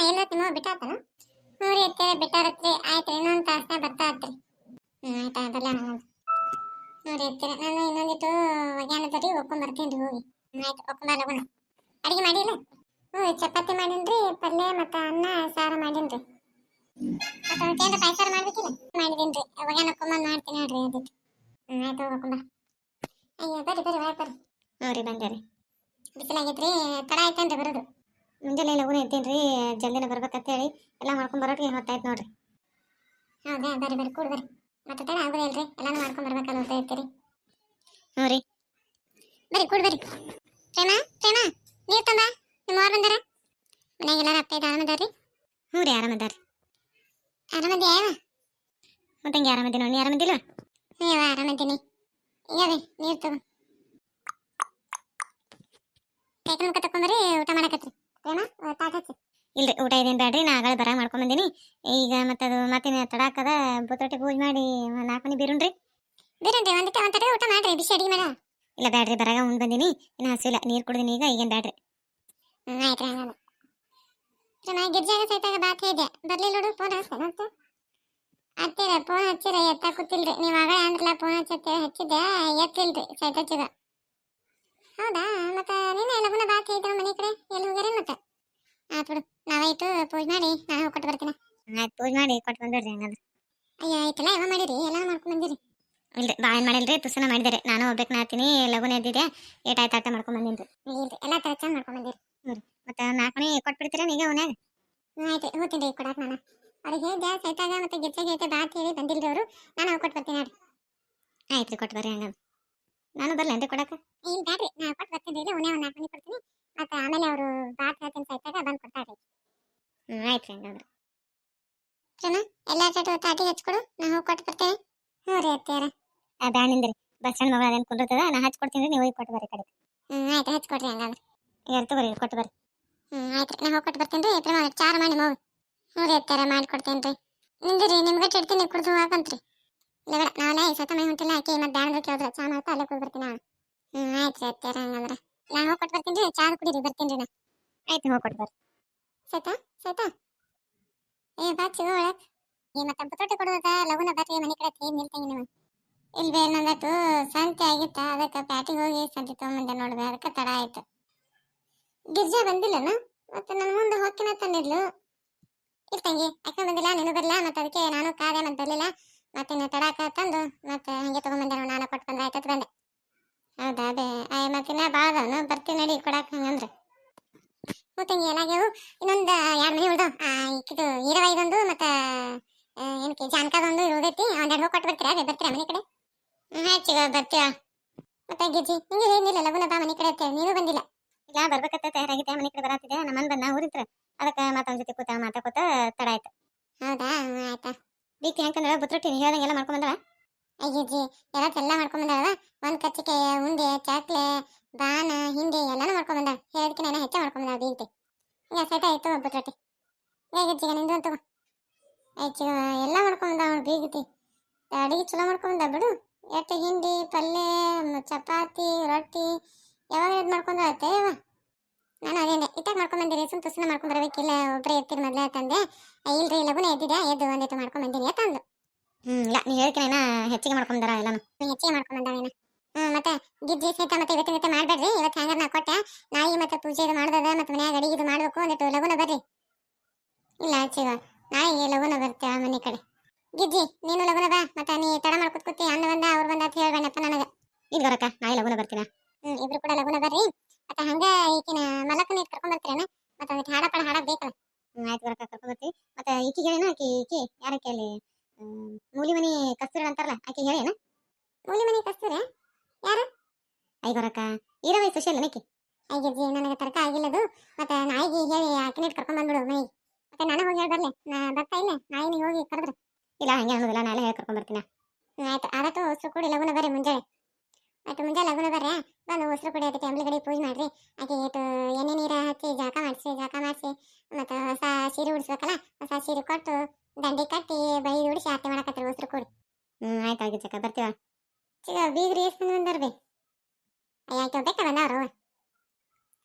ಎಲ್ಲತ್ತಿ ಮೋ ಬಿಟ್ಟಾತನ ನೋಡಿ ಅತ್ತೆ ಬಿಟ್ಟಾರತ್ರಿ ಆಯ್ತು ಇನ್ನೊಂದು ತಾಸ್ನ ಬರ್ತಾ ಆತ್ರಿ ಆಯ್ತಾ ಬರಲ್ಲ ನೋಡಿ ಅತ್ತೆ ನಾನು ಇನ್ನೊಂದಿಟ್ಟು ಒಗ್ಯಾನದರಿ ಒಪ್ಕೊಂಡ್ ಬರ್ತೀನಿ ಹೋಗಿ ಆಯ್ತು ಒಪ್ಕೊಂಬ ಲಗುನ ಅಡಿಗೆ ಮಾಡಿಲ್ಲ ಚಪಾತಿ ಮಾಡೀನ್ರಿ ಪಲ್ಯ ಮತ್ತು ಅನ್ನ ಸಾರು ಮಾಡೀನ್ರಿ ಮತ್ತೆ ಏನಾರ ಪಾಯಸ ಮಾಡ್ಬೇಕಿಲ್ಲ ಮಾಡಿದೀನ್ರಿ ಒಗ್ಯಾನ ಒಪ್ಕೊಂಬಂದು ಮಾಡ್ತೀನಿ ನೋಡ್ರಿ ಅದಿಟ್ಟು ಆಯ್ತು ಒಪ್ಕೊಂಬ ಅಯ್ಯೋ ಬರ್ರಿ ಬರ್ರಿ ಒಳಗೆ ಬರ್ರಿ ನೋಡ್ರಿ ಬಂದೆ ರೀ ಬಿಸಿಲಾಗೈತ್ರಿ ತಡ ಆಯ್ತೇನ್ರಿ ಬರೋದು ಮುಂಜಾನೆ ಲಗುನ ಇದ್ದೀನಿ ಜಲ್ದಿನ ಬರ್ಬೇಕಂತ ಹೇಳಿ ಎಲ್ಲ ಮಾಡ್ಕೊಂಡ್ ಬರೋಟಿಗೆ ಹೊತ್ತಾಯ್ತು ನೋಡ್ರಿ ಹೌದಾ ಬರ್ರಿ ಬರ್ರಿ ಕೂಡ ಬರ್ರಿ ಮತ್ತೆ ತಡ ಆಗೋದಿಲ್ರಿ ಎಲ್ಲಾನು ಮಾಡ್ಕೊಂಡ್ ಬರ್ಬೇಕಲ್ಲ ಅಂತ ಹೇಳ್ತೀರಿ ಹ್ಞೂ ರೀ ಬರ್ರಿ ಕೂಡ ಬರ್ರಿ ಪ್ರೇಮ ಪ್ರೇಮ ನೀರು ತಂಬ ನಿಮ್ಮ ಅವ್ರು ಬಂದಾರ ಮನ್ಯಾಗ ಎಲ್ಲಾರು ಅಪ್ಪ ಇದು ಆರಾಮದಾರ್ರಿ ಹ್ಞೂ ರೀ ಆರಾಮದಾರ್ರಿ ಆರಾಮದಿ ಯಾವ ಮತ್ತಂಗೆ ಆರಾಮದಿ ನೋಡಿ ನೀ ಆರಾಮದಿಲ್ಲ ಹ್ಞೂ ಆರಾಮದ್ದೀನಿ ಯಾವೇ ನೀರು ತಗೋ ಕೈಕಲ್ ಮುಖ ತಕೊಂಬರಿ ಊಟ ಮಾಡಕತ್ರಿ ಪ್ರೇಮ ತಾಟ್ ಹಚ್ಚಿ ಇಲ್ರಿ ಊಟ ಇದೇನು ಬೇಡ್ರಿ ನಾ ಆಗಳ ಬರಾಗ ಮಾಡ್ಕೊಂಬಂದಿನಿ ಈಗ ಮತ್ತದು ಮತ್ತಿನ ತಡಾಕದ ಬುತ್ತೊಟ್ಟಿ ಪೂಜೆ ಮಾಡಿ 4 ಮನಿ ಬೀರುಣ್ರಿ ಒಂದ್ತಾರೆ ಊಟ ಮಾಡ್ರಿ ಬಿಸಿ ಅಡಿಗೆ ಮಾಡ ಇಲ್ಲ ಬೇಡ್ರಿ ಬರಾಗ ಉಂಡು ಬಂದಿನಿ ಇನ್ನು ಹಸಿಲ್ಲ ನೀರು ಕುಡ್ದಿನಿ ಈಗ ಈಗೇನು ಬೇಡ್ರಿ ಆಯ್ತು ಹಂಗಂದ್ರೆ ಪ್ರೇಮ ಗಿರ್ಜಾಗ ಸೈತಾಗ ಬಾತ್ ಹೇಳಿದೆ ಬರ್ಲಿಲ್ಲ ನೋಡು ಫೋನ್ ಹಚ್ತೇನೆ ಅಂತ ಹಚ್ಚಿರ ಫೋನ್ ಹಚ್ಚಿರ ಎತ್ತ ಕೂತಿಲ್ರಿ ನೀವು ಆಗ ಅಂದ್ರಲ್ಲ ಫೋನ್ ಹಚ್ಚಿದ್ದೆ ಎತ್ತಿಲ್ರಿ ಸೈತ ಹಚ್ಚಿದ ಹೌದಾ ಮತ್ತೆ ನೀನೇ ಲಗುನ ಬಾತ್ ಹೇಳಿದ್ರು ಮನೆ ಕಡೆ ಎಲ್ಲಿ ಹೋಗ್ಯಾರ ಮತ್ತೆ ಆಯ್ತು ಬಿಡು ನಾವಾಯ್ತು ಪೂಜೆ ಮಾಡಿ ನಾನು ಕೊಟ್ಟು ಬರ್ತೀನಿ ಆಯ್ತು ಪೂಜೆ ಮಾಡಿ ಕೊಟ್ಟು ಬಂದ್ಬಿಡ್ರಿ ಹಂಗಂದ್ರೆ ಅಯ್ಯೋ ಆಯ್ತಲ್ಲ ಯಾವ ಮಾಡಿರಿ ಎಲ್ಲ ಮಾಡ್ಕೊಂಡು ಬಂದಿರಿ ಇಲ್ರಿ ಬಾಳೆನ್ ಮಾಡಿಲ್ರಿ ತುಸನ ಮಾಡಿದಾರೆ ನಾನು ಹೋಗ್ಬೇಕು ನಾತೀನಿ ಲಗುನ ಎದ್ದಿದೆ ಏಟಾಯ್ತು ಆಟ ಮಾಡ್ಕೊಂಡು ಬಂದಿನ್ರಿ ಇಲ್ರಿ ಎಲ್ಲ ಥರ ಚಂದ ಮಾಡ್ಕೊಂಡು ಬಂದಿರಿ ಹ್ಞೂ ಮತ್ತೆ 4 ಮನಿ ಕೊಟ್ಬಿಡ್ತೀರಾ ಈಗ ಅವನ್ಯಾಗ ಆಯ್ತು ಹೋಗ್ತೀನಿ ರೀ ಕೊಡಾಕ ನಾನು ಅವ್ರಿಗೆ ಹೇಳಿದ್ದೆ ಸೈತಾಗ ಮತ್ತೆ ಗಿರ್ಜಾಗ ಐತೆ ಬಾತ್ ಹೇಳಿ ಬಂದಿಲ್ರಿ ಅವರು ನಾನು ಹೋಗಿ ಕೊಟ್ಟು ಬರ್ತೀನಿ ನೋಡ್ರಿ ಆಯ್ತು ರೀ ಕೊಟ್ಟು ಬರ್ರಿ ಹಂಗಂದ್ರೆ ನಾನು ಬರ್ಲೇನ್ರಿ ಕೊಡಕ್ಕೆ ಇಲ್ಲ ಬ್ಯಾಡ್ರಿ ನಾ ಕೊಟ್ಟು ಬರ್ತೀನಿ ರೀ ಅವನೇ ಒಂದು 4 ಮನಿ ಕೊಡ್ತೀನಿ ಮತ್ತೆ ಆಮೇಲೆ ಅವರು ಬಾತ್ ಹೇಳ್ತೀನಿ ಸೈತಾಗ ಬಂದು ಕೊಡ್ತಾರ್ರಿ ಆಯ್ತು ರೀ ಹಂಗಂದ್ರೆ ಪ್ರೇಮ ಎಲ್ಲ ತಾಟಿಗೆ ಹಚ್ಕೊಡು ನಾ ಹೋಗಿ ಕೊಟ್ಟು ಬರ್ತೇನೆ ಹ್ಞೂ ರೀ ಅತ್ತೆಯಾರ ಬ್ಯಾಣಿಂದ್ರಿ ಬಸ್ ಸ್ಟ್ಯಾಂಡ್ ಮಗಳು ಅದೇನು ಕುಂದಿರ್ತದ ನಾ ಹಚ್ಕೊಡ್ತೀನಿ ರೀ ನೀವು ಹೋಗಿ ಕೊಟ್ಟು ಬರ್ರಿ ಕಡೆ ಆಯ್ತು ಹಚ್ಕೊಡ್ರಿ ಹಂಗಂದ್ರೆ ಈಗ ತಗೋರಿ ಕೊಟ್ಟು ಬರ್ರಿ ಆಯ್ತು ರೀ ನಾ ಹೋಗಿ ಕೊಟ್ಟು ಬರ್ತೀನಿ ರೀ ಪ್ರೇಮ ಚಾರು ಮಾಡಿ ಮಗು ಹ್ಞೂ ರೀ ಅತ್ತೆಯಾರ ಮಾಡಿಕೊಡ್ತೇನೆ ರೀ ನಿಂದಿರಿ ನಿಮ್ಗೆ ಇಡ್ತೀನಿ ಕುಡ್ದು ಹಾಕಂತ್ರಿ ಇಲ್ಲ ಬೇಡ ನಾವಲ್ಲ ಈ ಸತ ಮೈ ಹೊಂಟಿಲ್ಲ ಆಕೆ ಮತ್ತೆ ಬ್ಯಾಡ ಕೇಳಿದ್ರೆ ಚಾ ಮಾಡ್ತಾ ಅಲ್ಲೇ ಕುಡ್ ಬರ್ತೀನಿ ನಾನು ಆಯ್ತು ರೀ ಅತ್ತೆಯಾರ ಹಂಗಂದ್ರೆ ನಾ ಹೋಗಿ ಕೊಟ್ಟು ಬರ್ತೀನಿ ರೀ ಚಾ ಕುಡೀರಿ ಬರ್ತೀನಿ ರೀ ನಾ ಆಯ್ತು ಹೋಗಿ ಕೊಟ್ಟು ಬರ್ರಿ ಸೈತಾ ಸೈತಾ ಏ ಬಾ ಚಿಗೋ ಒಳಗೆ ಈ ಮತ್ತೆ ಬುತ್ತೊಟ್ಟಿ ಕೊಡೋದ ಲಗುನ ಬರ್ರಿ ಮನೆ ಕಡೆ ಏನ್ ನಿಲ್ತಂಗಿ ನೀವು ಇಲ್ವೇ ನಂದತ್ತು ಸಂತೆ ಆಗಿತ್ತ ಅದಕ್ಕೆ ಪ್ಯಾಟಿಗೆ ಹೋಗಿ ಸಂತೆ ತೊಗೊಂಬಂದೆ ನೋಡ್ದೆ ಅದಕ್ಕೆ ತಡ ಆಯ್ತು ಗಿರ್ಜಾ ಬಂದಿಲ್ಲನ ಮತ್ತೆ ನನ್ನ ಮುಂದೆ ಹೋಗ್ಕಿನ ತಂದಿದ್ಲು ಇರ್ತಂಗಿ ಅಕ್ಕ ಬಂದಿಲ್ಲ ನೀನು ಬರಲ್ಲ ಮತ್ತೆ ಅದಕ್ಕೆ ನಾನು ಕಾದೆ ಮತ್ತೆ ಬರಲಿಲ್ಲ ಮತ್ತೆ ತಡಾಕ ತಂದು ಮತ್ತೆ ಹಂಗೆ ತೊಗೊಂಬಂದೆ ನಾನು ಕೊಟ್ಟು ಬಂದ್ರೆ ಆಯ್ತು ಬಂದೆ ಹೌದಾ ಅದೇ ಮತ್ತಿನ್ನ ಭಾಳ ಅದಾವನು ಬರ್ತೀನಿ ನಡಿ ಕೊಡಾಕ ಹಂಗಂದ್ರೆ ತಂಗಿ ಏನಾಗ್ಯವು ಇನ್ನೊಂದು 2 ಮನಿ ಉಳ್ದು ಇದು ಈರವ ಇದೊಂದು ಮತ್ತೆ ಏನಕ್ಕೆ ಜಾನಕದೊಂದು ಇರೋದೈತಿ ಒಂದೆರಡು ಹೋಗಿ ಕೊಟ್ಟು ಬರ್ತೀರಾ ಬರ್ತೀರಾ ಮನೆ ಕಡೆ ಹೆಚ್ಚಿಗ ಬರ್ತೀರಾ ಮತ್ತೆ ಗಿಜ್ಜಿ ನಿಂಗೆ ಏನಿಲ್ಲ ಲಗುನ ಬಾ ಮನೆ ಕಡೆ ಅಂತೇಳಿ ನೀನು ಬಂದಿಲ್ಲ ಇಲ್ಲ ಬರ್ಬೇಕತ್ತ ತಯಾರಾಗಿದ್ದೆ ಮನೆ ಕಡೆ ಬರತ್ತಿದ್ದೆ ನಮ್ಮನ್ ಬಂದ ಊರಿತ್ರ ಅದಕ್ಕೆ ಮಾತವನ ಜೊತೆ ಕೂತ ಮಾತಾಕೋತ ತಡ ಆಯ್ತು ಹೌದಾ ಆಯ್ತಾ ಬೀಕಿ ಯಾಕಂದ್ರೆ ಬುತ್ರೊಟ್ಟಿ ನೀವು ಹೇಳ್ದಂಗೆಲ್ಲ ಮಾಡ್ಕೊಂಡ್ ಬಂದವ ಅಯ್ಯಜ್ಜಿ ಎಲ್ಲ ಮಾಡ್ಕೊಂಡ್ ಬಂದವ ಒಂದು ಕಚ್ಚಿಕೆ ಉಂಡೆ ಚಾಕ್ಲೆ ಬಾನ ಹಿಂಡಿ ಎಲ್ಲಾನು ಮಾಡ್ಕೊಂಡ್ ಬಂದ ಹೇಳಿದ್ಕಿನ ಹೆಚ್ಚ ಮಾಡ್ಕೊಂಡ್ ಬಂದ ಬೀಗ್ತಿ ಈಗ ಸೈತ ಆಯ್ತು ಬುತ್ರೊಟ್ಟಿ ಹೇಗಿಜ್ಜಿಗ ನಿಂದು ಅಂತ ಆಯ್ತು ಎಲ್ಲ ಮಾಡ್ಕೊಂಡ್ ಬಂದ ಅವ್ನು ಬೀಗ್ತಿ ಅಡಿಗೆ ಚಲೋ ಮಾಡ್ಕೊಂಡ್ ಬಂದ ಬಿಡು ಎಷ್ಟು ಹಿಂಡಿ ಪಲ್ಯ ಚಪಾತಿ ರೊಟ್ಟಿ ಯಾವಾಗ ಇದು ಮಾಡ್ಕೊಂಡ್ ಆಯ್ತೆ ಯಾವ ನಾನು ಅದೇನೆ ಇಟ್ಟಾಗ ಮಾಡ್ಕೊಂಡ್ ಬಂದಿರಿ ಸುಮ್ ತುಸನ ಮಾಡ್ಕೊಂಡ್ ಬರಬೇಕಿಲ್ಲ ಒಬ್ಬರೇ ಎತ್ತಿರ ಮೊದಲೇ ತಂದೆ ಇಲ್ರಿ ಲಗುನ ಎದ್ದಿದೆ ಎದ್ದು ಒಂದಿಟ್ಟು ಮಾಡ್ಕೊಂಡ್ ಬಂದಿನಿ ತಂದು ಇಲ್ಲ ನೀ ಹೇಳ್ಕಿನ ಹೆಚ್ಚಿಗೆ ಮಾಡ್ಕೊಂಡಾರ ಎಲ್ಲಾನು ಹೆಚ್ಚಿಗೆ ಮಾಡ್ಕೊಂಡ್ ಬಂದಾವೇನ ಮತ್ತೆ ಗಿಜ್ಜಿ ಸಹಿತ ಮತ್ತೆ ಇವತ್ತು ಮಾಡ್ಬೇಡ್ರಿ ಇವತ್ತು ಹ್ಯಾಂಗಾರ ನಾ ಕೊಟ್ಟೆ ನಾಯಿ ಮತ್ತೆ ಪೂಜೆ ಇದು ಮಾಡ್ದದ ಮತ್ತೆ ಮನ್ಯಾಗ ಅಡಿಗೆ ಇದು ಮಾಡ್ಬೇಕು ಒಂದಿಟ್ಟು ಲಗುನ ಬರ್ರಿ ಇಲ್ಲ ಹಚ್ಚಿಗ ನಾಯಿಗೆ ಲಗುನ ಬರ್ತೀಯ ಮನೆ ಕಡೆ ಗಿಜ್ಜಿ ನೀನು ಲಗುನ ಬಾ ಮತ್ತೆ ನೀ ತಡ ಮಾಡ್ಕೊತ ಕೂತಿ ಅಣ್ಣ ಬಂದ ಅವ್ರು ಬಂದ ಅಂತ ಹೇಳ್ಬೇಡಪ್ಪ ನನಗೆ ಇಲ್ಲಿ ಬರಕ್ಕ ನಾಯಿ ಲಗುನ ಬರ್ತೀನ ಇಬ್ರು ಕೂಡ ಲಗುನ ಬರ್ರಿ ಮತ್ತೆ ಹಂಗ ಈಕಿನ ಮಲಕನ ಕರ್ಕೊಂಡ್ ಬರ್ತೀರೇನ ಮತ್ತೆ ಒಂದಿಟ್ಟು ಹಾಡಕ್ ಬೇಕಲ್ಲ ಆಯ್ತು ಬರಕ್ಕ ಕರ್ಕೊಂಡ್ ಬರ್ತೀವಿ ಮತ್ತೆ ಈಕಿಗೆ ಹೇಳೇನ ಈಕಿ ಯಾರಕ್ಕೆ ಅಲ್ಲಿ ಮೂಲಿ ಮನಿ ಕಸ್ತೂರಿ ಅಂತಾರಲ್ಲ ಆಕೆ ಹೇಳೇನ ಮೂಲಿ ಮನಿ ಕಸ್ತೂರಿ ಯಾರು ಐ ಬರಕ್ಕ ಈರವೈ ಸುಶೀಲ್ ನಕಿ ಐಗಿರ್ಜಿ ನನಗೆ ತರ್ಕ ಆಗಿಲ್ಲದು ಮತ್ತೆ ನಾಯಿಗೆ ಹೇಳಿ ಆಕಿನ ಕರ್ಕೊಂಡ್ ಬಂದ್ಬಿಡು ಮೈಗೆ ಮತ್ತೆ ನಾನು ಹೋಗಿ ಹೇಳಿ ಬರ್ಲೆ ನಾ ಬರ್ತಾ ಇಲ್ಲ ನಾಯಿನಿ ಹೋಗಿ ಕರೆದ್ರೆ ಇಲ್ಲ ಹಂಗೆ ಅನ್ನೋದಿಲ್ಲ ನಾಳೆ ಹೇಳಿ ಕರ್ಕೊಂಡ್ ಬರ್ತೀನಿ ಆಯ್ತು ಆದತ್ತು ಹೊಸರು ಕೂಡಿ ಲಗುನ ಬರ್ರಿ ಮುಂಜಾನೆ ಆಯ್ತು ಮುಂಜಾನೆ ಲಗುನ ಬರ್ರೆ ಬಂದು ಹೊಸರು ಕೂಡಿ ಅದಕ್ಕೆ ಅಂಬ್ಲಿಗಡಿ ಪೂಜೆ ಮಾಡ್ರಿ ಆಕೆ ಏಟು ಎಣ್ಣೆ ನೀರು ಹಚ್ಚಿ ಜಾಕ ಮಾಡಿಸಿ ಮತ್ತೆ ಹೊಸ ಸೀರೆ ಉಡಿಸ್ಬೇಕಲ್ಲ ಹೊಸ ಸೀರೆ ಕೊಟ್ಟು ದಂಡಿ ಕಟ್ಟಿ ಬೈ ಉಡಿಸಿ ಆರತಿ ಮಾಡಕತ್ರಿ ಹೊಸರು ಕೂಡಿ ಆಯ್ತು ಆಗಿದ್ದಕ್ಕ ಬರ್ತೀವ ಚಿಗ ಬೀಗ್ರಿ ಎಷ್ಟು ಮಂದಿ ಬಂದಾರ ಬೇ ಯಾಕೆ ಬೇಕ ಬಂದವ್ರು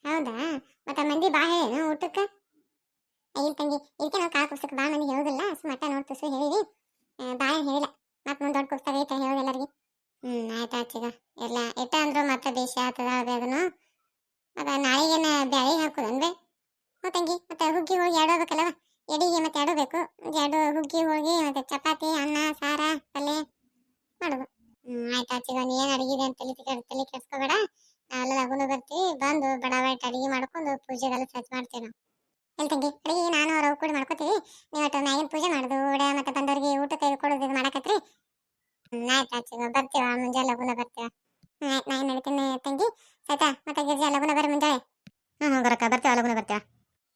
ಹೌದಾ ಮತ್ತೆ ಮಂದಿ ಬಾ ಹೇಳೇನು ಊಟಕ್ಕೆ ಇಲ್ಲ ತಂಗಿ ಇದಕ್ಕೆ ನಾವು ಕಾಳು ಕುಡ್ಸಕ್ಕೆ ಭಾಳ ಮಂದಿ ಹೇಳೋದಿಲ್ಲ ಮಟ್ಟ ನೋಡಿ ತುಸು ಹೇಳಿವಿ ಭಾಳ ಹೇಳಿಲ್ಲ ಮತ್ತೆ ಮುಂದೆ ದೊಡ್ಡ ಕುಡ್ಸ್ದಾಗ ಐತೆ ಹೇಳೋದು ಎಲ್ಲರಿಗೆ ಆಯ್ತು ಆಚೀಗ ಎಲ್ಲ ಎಟ್ಟ ಅಂದ್ರು ಮತ್ತೆ ಬೇಷ ಆಗ್ತದ ಅದೇ ಅದನ್ನು ಮತ್ತೆ ನಾಳೆಗೇನ ಬ್ಯಾಳಿ ಹಾಕೋದನ್ಬೇ ಹ್ಞೂ ತಂಗಿ ಮತ್ತೆ ಹುಗ್ಗಿ ಹೋಳಿಗೆ ಎರಡು ಹೋಗ್ಬೇಕಲ್ಲವ ಎಡಿಗೆ ಮತ್ತೆ ಎರಡು ಬೇಕು ಎರಡು ಹುಗ್ಗಿ ಹೋಳಿಗೆ ಮತ್ತೆ ಚಪಾತಿ ಅನ್ನ ಸಾರ ಪಲ್ಯ ಮಾಡೋದು ಆಯ್ತು ಆಚೀಗ ನೀ ಏನು ಅಡಿಗೆ ಅಂತ ತಲೆ ಕೆಡ್ಸ್ಕೊಬೇಡ ನಾವೆಲ್ಲ ಲಗುನು ಬರ್ತೀವಿ ಬಂದು ಬಡ ಬಡ ಅಡಿಗೆ ಮಾಡ್ಕೊಂಡು ಪೂಜೆಗೆಲ್ಲ ಸಜ್ಜು ಮಾಡ್ತೀವಿ ನಾವು ಎಲ್ಲಿ ತಂಗಿ ಅಡಿಗೆ ನಾನು ಅವ್ರು ಕೂಡ ಮಾಡ್ಕೋತೀವಿ ನೀವು ಒಟ್ಟು ಮ್ಯಾಗಿನ ಪೂಜೆ ಮಾಡೋದು ಊಟ ಮತ್ತೆ ಬಂದವ್ರಿಗೆ ಊಟ ತೆಗೆದುಕೊಡೋದು ಇದು ಮಾಡಕತ್ರಿ ಆಯ್ತು ಆಚೀಗ ಬರ್ತೀವ ಮುಂಜಾನೆ ಲಗುನ ಬರ್ತೀವ ಆಯ್ತು ನಾ ಏನು ಹೇಳ್ತೀನಿ ತಂಗಿ ಆಯ್ತಾ ಮತ್ತೆ ಗಿರ್ಜಾ ಲಗುನ ಬರ್ರಿ ಮುಂಜಾನೆ ಗರಕ ಬರ್ತೀವ ಲಗುನ ಬರ್ತೀವ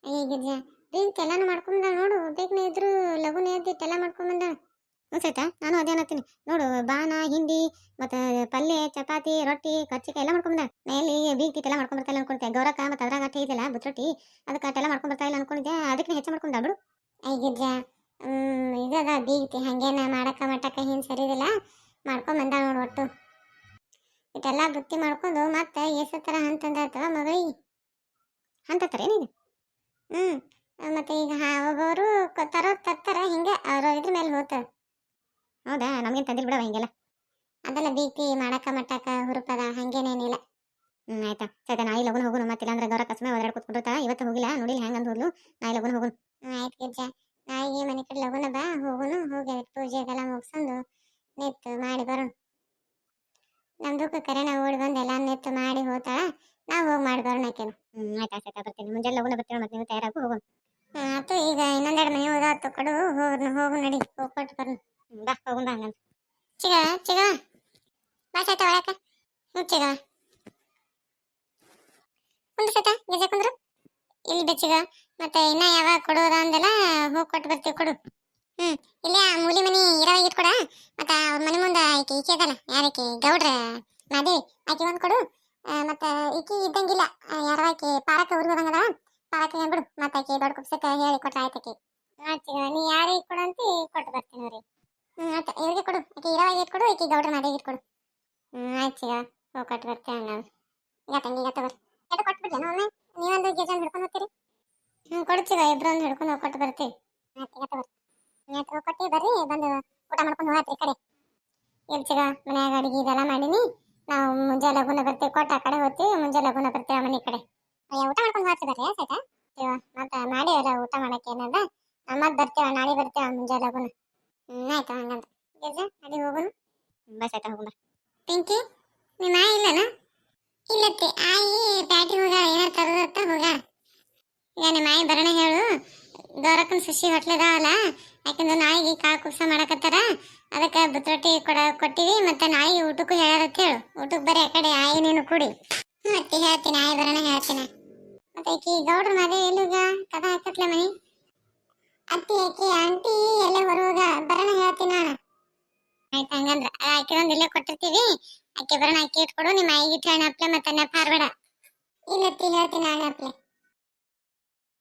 ಈ ಗಿರ್ಜಾ ಬೀಂಕ್ ಎಲ್ಲಾನು ಮಾಡ್ಕೊಂಬಂದ ನೋಡು ಬೇಗನೆ ಇದ್ರು ಲಗುನ ಎದ್ದಿಟ್ಟೆಲ್ಲ ಮಾಡ್ಕೊಂಬಂದ ಸೈತಾ ನಾನು ಅದೇ ಅನ್ನತ್ತೀನಿ ನೋಡು ಬಾನ ಹಿಂಡಿ ಮತ್ತೆ ಪಲ್ಯ ಚಪಾತಿ ರೊಟ್ಟಿ ಕಚ್ಚಿಕಾಯಿ ಎಲ್ಲ ಮಾಡ್ಕೊಂಬಂದ ಮೇಲೆ ಬೀಗ್ ಎಲ್ಲ ಮಾಡ್ಕೊಂಡ್ಬರ್ತಾ ಇಲ್ಲ ಅನ್ಕೊಂಡೆ ಗೌರಕ್ಕ ಮತ್ತೆ ಅದ್ರಾಗ ಅಟ್ಟಿ ಇದೆಯಲ್ಲ ಬುತ್ರೊಟ್ಟಿ ಅದಕ್ಕೆ ಅಟ್ಟೆಲ್ಲ ಮಾಡ್ಕೊಂಡ್ಬರ್ತಾ ಇಲ್ಲ ಅನ್ಕೊಂಡಿದ್ದೆ ಅದಕ್ಕೆ ಹೆಚ್ಚು ಮಾಡ್ಕೊಂಡ ಬಿಡು ಐಗಿರ್ಜಾ ಇದದ ಬೀಗ್ತಿ ಹಂಗೇನ ಮಾಡಕ್ಕ ಮಟ್ಟಕ್ಕ ಹಿಂಗೆ ಸರಿದಿಲ್ಲ ಮಾಡ್ಕೊಂಬಂದ ನೋಡು ಒಟ್ಟು ಇದೆಲ್ಲ ಬುತ್ತಿ ಮಾಡ್ಕೊಂಡು ಮತ್ತೆ ಎಷ್ಟ ಥರ ಅಂತಂದಾಯ್ತವ ಮಗಳಿಗೆ ಅಂತತ್ತಾರೇನಿದೆ ಮತ್ತೆ ಈಗ ಒಬ್ಬೊಬ್ಬರು ತರ್ತಾರ ಹಿಂಗೆ ಅವ್ರ ಇದ್ರ ಮೇಲೆ ಹೋಗ್ತಾರೆ ಹೌದಾ ನಮ್ಗೇನು ತಂದಿಲ್ಲ ಬಿಡವ ಹಿಂಗೆಲ್ಲ ಅದೆಲ್ಲ ಬೀಗ್ತಿ ಮಾಡಕ್ಕ ಮಟ್ಟಕ್ಕ ಹುರುಪದ ಹಂಗೇನೇನಿಲ್ಲ ಆಯ್ತಾ ಸೈತಾ ನಾಳೆ ಲಗುನ ಹೋಗುನು ಮತ್ತಿಲ್ಲ ಅಂದ್ರೆ ಗೌರ ಕಸ್ಮೆ ಒದರಾಡ್ ಕೂತ್ಕೊಂಡಿರ್ತಾ ಇವತ್ತು ಹೋಗಿಲ್ಲ ನೋಡಿಲ್ಲ ಹೆಂಗೆ ಅಂತ ಹೋದ್ಲು ನಾಳೆ ಲಗುನ ಹೋಗುನು ಆಯ್ತು ಗಿರ್ಜಾ ನಾಳೆಗೆ ಮನೆ ಕಡೆ ಲಗುನ ಬಾ ಹೋಗುನು ಹೋಗಿ ಪೂಜೆ ಅದೆಲ್ಲ ಮುಗಿಸ್ಕೊಂಡು ನಿತ್ತು ಮಾಡಿ ಬರೋಣ ನಮ್ದಕ್ಕೆ ಕರೆನ ಓಡಿ ಬಂದು ಎಲ್ಲ ನಿತ್ತು ಮಾಡಿ ಹೋಗ್ತಾಳ ನಾವು ಹೋಗಿ ಮಾಡಿ ಬರೋಣ ಆಕೆನು ಆಯ್ತಾ ಸೈತಾ ಬರ್ತೀನಿ ಮುಂಜಾನೆ ಲಗುನ ಬರ್ತೀವಿ ಮತ್ತೆ ನೀವು ತಯಾರಾಗು ಹೋಗೋಣ ಆಯ್ತು ಈಗ ಇನ್ನೊಂದೆರಡು ಮನೆ ಹೋದಾತು ಕೊಡು ಹೋಗು ನಡಿ ಹೋಗ್ಕೊಟ್ಟು ಬರೋಣ ಬಾ ಹೋಗುಣ ಬಾ ಹಂಗಂತ ಚಿಗ ಚಿಗ ಬಾ ಸೈತಾ ಒಳಕ ಚಿಗ ಕುಂದ್ರ ಸೈತಾ ಗಿರ್ಜಾ ಕುಂದ್ರು ಇಲ್ಲಿ ಬೆಚ್ಚಿಗ ಮತ್ತೆ ಇನ್ನ ಯಾವಾಗ ಕೊಡೋದ ಅಂದೆಲ್ಲ ಹೋಗಿ ಕೊಟ್ಟು ಬರ್ತೀವಿ ಕೊಡು ಇಲ್ಲೇ ಮೂಲಿ ಮನಿ ಇರವಾಗಿ ಇಟ್ಕೊಡ ಮತ್ತೆ ಅವ್ರ ಮನೆ ಮುಂದೆ ಈಕೆ ಅದಲ್ಲ ಯಾರಕ್ಕೆ ಗೌಡ್ರ ಮಾದೇವಿ ಆಕೆ ಒಂದು ಕೊಡು ಮತ್ತೆ ಈಕಿ ಇದ್ದಂಗಿಲ್ಲ ಯಾರೋ ಆಕೆ ಪಾರಕ ಉರ್ಗೋದಂಗದ ಪಾರಕ ಬಿಡು ಮತ್ತೆ ಆಕೆ ದೊಡ್ಡ ಕುಪ್ಸಕ್ಕೆ ಹೇಳಿ ಕೊಟ್ರೆ ಆಯ್ತಕ್ಕೆ ನೀ ಯಾರಿಗೆ ಕೊಡು ಅಂತ ಕೊಟ್ಟು ಬರ್ತೀನಿ ಅವ್ರಿಗೆ ಆಯ್ತು ಇವ್ರಿಗೆ ಕೊಡು ಆಕೆ ಇರವಾಗಿ ಇಟ್ಕೊಡು ಈಕೆ ಗೌಡ್ರ ಮಾದೇವಿ ಇಟ್ಕೊಡು ಆಯ್ತು ಸಿಗ ಹೋಗಿ ಕೊಟ್ಟು ಬರ್ತೇವೆ ನಾವು ಈಗ ತಂಗಿ ಈಗ ತಗೋರಿ ಎಟ್ಟು ಕೊಟ್ಬಿಡ್ಲೇನೋ ಒಮ್ಮೆ ನೀವೊಂದು ಗಿಜನ್ ಹಿಡ್ಕೊಂಡು ಹೋಗ್ತೀರಿ ಕೊಡ್ತೀವ ಇಬ್ಬರೊಂದು ಹಿಡ್ಕೊಂಡು ಹೋಗಿ ಕೊಟ್ಟು ಬರ್ತೀವಿ ಆಯ್ತು ಈಗ ತಗೋರಿ ಆಯ್ತು ಕೊಟ್ಟು ಬರ್ರಿ ಬಂದು ಊಟ ಮಾಡ್ಕೊಂಡು ಹೋಗ್ರಿ ಕಡೆ ಎಲ್ಚಿಗ ಮನ್ಯಾಗ ಅಡಿಗೆ ಇದೆಲ್ಲ ಮಾಡೀನಿ ನಾವು ಮುಂಜಾನೆ ಲಗುನ ಬರ್ತೀವಿ ಕೊಟ್ಟ ಆ ಕಡೆ ಹೋಗ್ತೀವಿ ಮುಂಜಾನೆ ಲಗುನ ಬರ್ತೀವಿ ಮನೆ ಕಡೆ ಊಟ ಮಾಡ್ಕೊಂಡು ಹೋಗ್ತಿ ಬರ್ರಿ ಸೈತಾ ಮತ್ತೆ ಮಾಡಿವಲ್ಲ ಊಟ ಮಾಡಕ್ಕೆ ಏನದ ಮತ್ತೆ ಬರ್ತೇವ ನಾಳೆ ಬರ್ತೇವ ಮುಂಜಾನೆ ಲಗುನ ಆಯ್ತು ಹಂಗಂತ ಗಿರ್ಜಾ ಅಡಿ ಹೋಗುನು ಬಾ ಸೈತಾ ಹೋಗುಣ ಪಿಂಕಿ ನಿಮ್ಮ ಆಯಿ ಇಲ್ಲನ ಇಲ್ಲತ್ತಿ ಆಯಿ ಬ್ಯಾಟ್ರಿ ಹೋಗ್ಯಾಳ ಏನಾರ ತರೋದತ್ತ ಹೋಗ್ಯಾಳ ಈಗ ನಿಮ್ಮ ಆಯಿ ಬರೋಣ ಹೇಳು ಗೌರಕ್ಕನ ಸುಶಿ ಹೊಟ್ಲೆದಾವಲ್ಲ ಯಾಕಂದ್ರೆ ನಾಯಿಗೆ ಕಾಳು ಕುಪ್ಸ ಮಾಡಕತ್ತಾರ ಅದಕ್ಕೆ ಬುತ್ತೊಟ್ಟಿ ಕೊಟ್ಟಿವಿ ಮತ್ತೆ ನಾಯಿ ಊಟಕ್ಕೂ ಹೇಳಾರತ್ತ ಹೇಳು ಊಟಕ್ಕೆ ಬರೀ ಆ ಕಡೆ ಆಯಿ ನೀನು ಕೂಡಿ ಅತ್ತಿ ಹೇಳ್ತೀನಿ ಆಯಿ ಬರೋಣ ಹೇಳ್ತೀನಿ ಮತ್ತೆ ಆಕಿ ಗೌಡ್ರ ಮಾದೇವಿ ಎಲ್ಲುಗ ಕದ ಹಾಕತ್ಲೆ ಮನಿ ಅತ್ತಿ ಆಕಿ ಆಂಟಿ ಎಲ್ಲ ಹೊರಗ ಬರೋಣ ಹೇಳ್ತೀನಿ ನಾನು ಆಯ್ತು ಹಂಗಂದ್ರ ಆಕಿ ಒಂದು ಇಲ್ಲೇ ಕೊಟ್ಟಿರ್ತೀವಿ ಆಕೆ ಬರೋಣ ಆಕಿ ಇಟ್ಕೊಡು ನಿಮ್ಮ ಆಯಿಗೆ ಇಟ್ಟು ಹಣ್ಣು ಹಪ್ಲೆ ಮತ್ತೆ ನೆಪ ಹಾರ್ಬೇಡ ಇಲ್ಲತ್ತಿ ಹೇಳ್ತೀನಿ ಹಣ್ಣು ಹಪ್ಲೆ